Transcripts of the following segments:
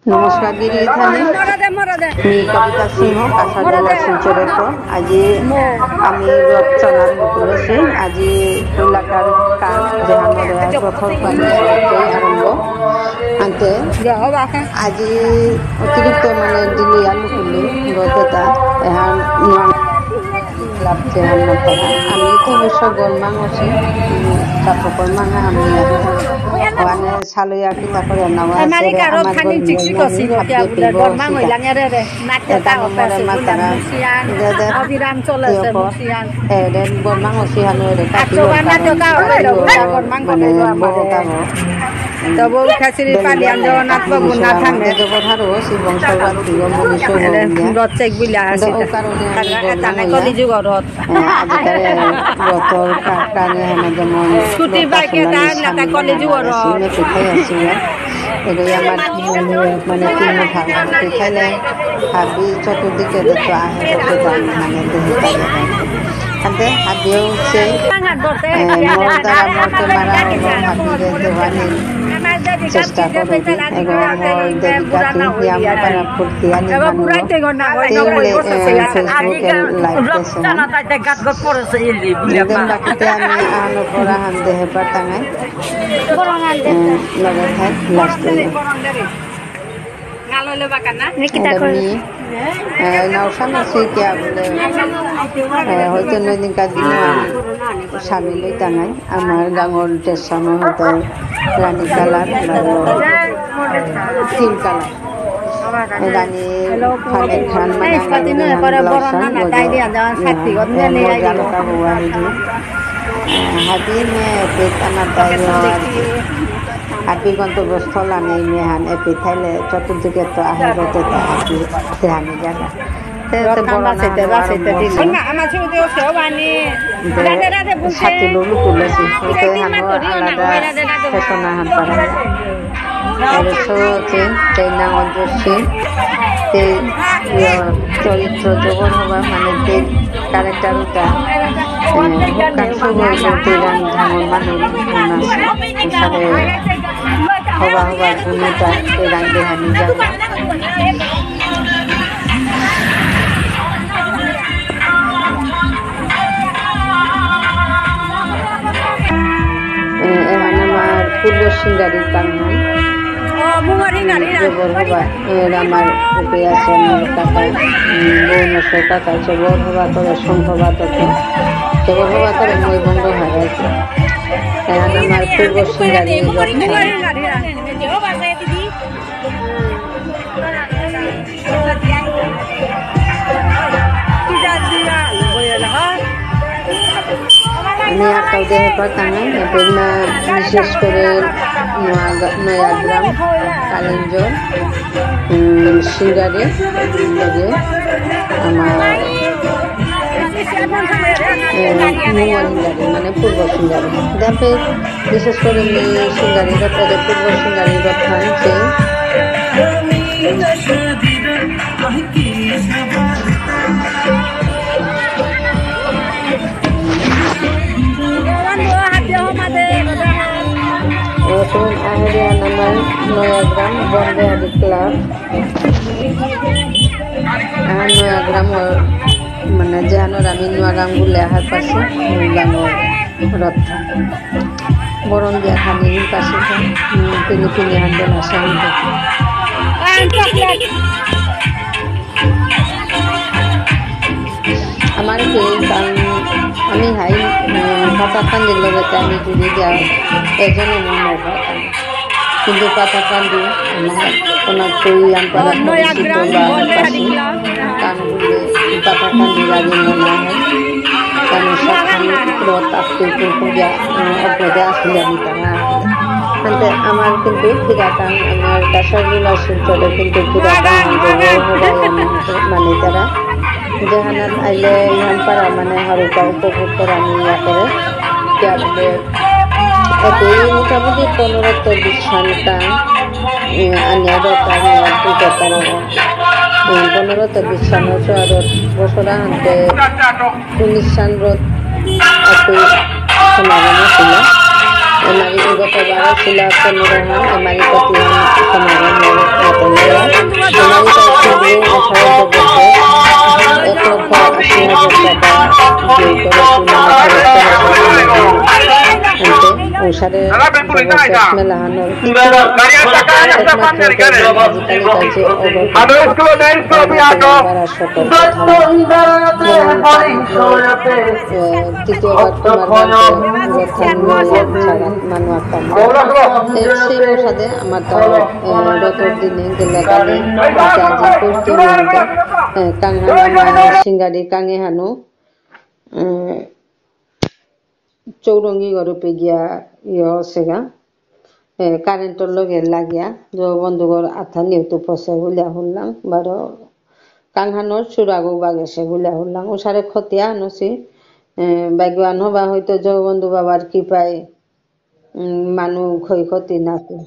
नमस्कार गिरी थानी मी कविता सिंह कासारगोला शिलचरत আজি আমি রচনার মুখে আজি এলাকার কাজ জাহানরে প্রথম পানি আরম্ভ আনতে আজি অতিরিক্ত মানে দিলি আলু কুলি গতটা এহান লাভ জাহান নতরা আমি তো সকল মানুষ সকল মানুষ আমি ওখানে সালইয়া কিতা করে নাও আছে আমার চিকসি কসি রকিয়া বলে গরমা হইলাঙে রে নাকটা অপারে মাতারা অবিরাম চলেছে মুসিয়ান এরে গরমা হসিয়ানো রে কাটি না তো কা হইলো গরমা করে আমাদের তবু খাসির পালিয়ান জগন্নাথ বাবু না থামে জগধারো শিবং সর্বাত্রি মনীষ রচেক বিলা আছে তানে কলি যুগরত আজিকারে রতর কাকানে হানা যেমন স্কুটি বাইকে তার না কলি যুগরত সিনে পিঠাই আছে এগুলো আমার মানে তিন ভাগ পিঠাইলে ভাবি চতুর্দিকে যত আহে তত মানে দেখতে আনতে হাবিও সে মরদারা মরতে মারা ভাবিরে দেওয়ানি চেষ্টা করি এবং দেবিকাটি হিয়াম পারা ফুর্তি আনি ফেসবুকে লাইভ দিয়েছেন বাকিতে আমি আনো পড়া হান দেহে পাতাঙাই লগে থাক লাস্ট নাওসানা সুইকিয়া বলে হয়তো নদীন কাজিন স্বামী লইতাঙাই আমার ডাঙর টেসানো হয়তো রানী কালার তিন কালার রানী খানের খান মানে জালকা হুয়া হাতি মে পেতানা তাই হাতি গন্তব্যস্থল আনি মেহান এপি থাইলে চতুর্দিকে তো আহিরতে তো হাতি হানি জায়গা সাথী লোক তুলেছি আলাদা ফেসনা হান পারা চরিত্র জবর হবা মানে ক্যারেক্টারটা হবা হবা গুণটা রাং দেহানি যাবে এখানে আমার পূর্ব সিঙ্গারির কান্না আমার উপে আছে আমার কাকা বৌনস কাকা জবর হবা করে সংঘবা তত জবর হবা করে মই বন্ধ হারাইছে এখন আমার পূর্ব সিঙ্গারি আমি আটটাও দেহে পাতাঙে বিশেষ করে নয়াগ্রাম কালিঞ্জর সিঙ্গারি লগে আমার মানে পূর্ব সিঙ্গারি তারপরে বিশেষ করে সিঙ্গারির পরে পূর্ব সিঙ্গারির রক্ষণ যে আহরিয়ান আমার নয়াগ্রাম বনবিহারি ক্লাব নয়াগ্রাম মানে যেহানোর আমি নোয়াগ্রাম গুলে আহার পাশে গানোর রথ বরণ দিয়া খানির পাশে পিনি পিনি হান্ডেল আসা আমার কি আমি হাই পাতাকান্দির লগতে আমি জুড়ি দেওয়া এজনে মনে পাতাম কিন্তু পাতাকান্দি আমার ওনার তৈরি আনপাড়া পরিচিত বা কানগুলি পাতাকান্দি লাগে মনে হয় কারণ সবখানে রথ আত্মীয় পূজা অপদে আসলে আমি তারা আসলে আমার কিন্তু ফিরাতাম আমার কাসারগুলা শিলচরে কিন্তু ফিরাতাম মানে তারা যেখানে আইলে ইহান পারা মানে হরকা উপভোগ করা নিয়ে করে এতে মোটামুটি 15-20 আনিয়া দরকার তারা 15-20 বছর আনতে 19 সাল একটু সমাগম ছিল এমারি গতবার ছিল 15 এমারি প্রতি সমাগম ঔষধে মেলাহানোর সেই ঔষধে আমার তো রতর দিনে গেলে কালে কাঙা সিঙ্গারি কাঙে হানো চৌরঙ্গি গরপে গিয়া সেগা কারেন্টর লগে লাগিয়া বন্ধুগর আথা নিউতু পচে হুলিয়া শুনলাম বারো কাংহানোর চূড়াগো বাগেছে হুলিয়া শুনলাম ও সারে খতিয়া আনছি বাগ্যান হবা হয়তো জগবন্ধু বাবার কৃপায় মানুষ ক্ষয়ক্ষতি নাকি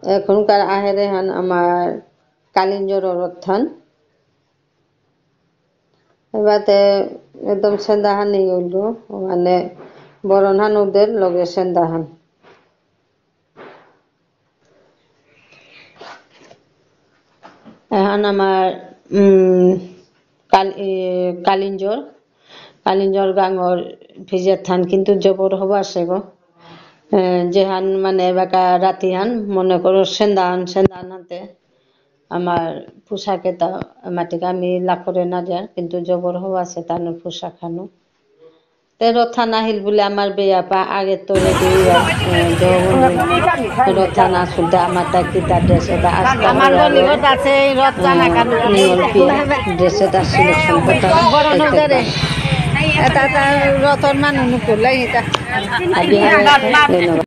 এখনকার আহেরে হান আমার কালিঞ্জর অরথান এবারে একদম সেন্দাহান নেই হইল মানে বরণহান ওদের লগে সেন্দাহান এখন আমার কালিঞ্জর গাঙর ভিজের থান কিন্তু জবর হবা আছে গো যেহান মানে বাকা রাতিহান মনে করো সেন্দাহান হাতে আমার পোশাকে তা মাটিকে আমি লাখরে না যার কিন্তু জবর হওয়া আছে তার পোশাক খানো রথা নাহিল বলে আমার বেয়া পা আগে তো রেডি রথা না শুনতে আমার তা কি তার ড্রেস এটা ড্রেসে তার সিলেকশন করতে রথর মানুষ করলে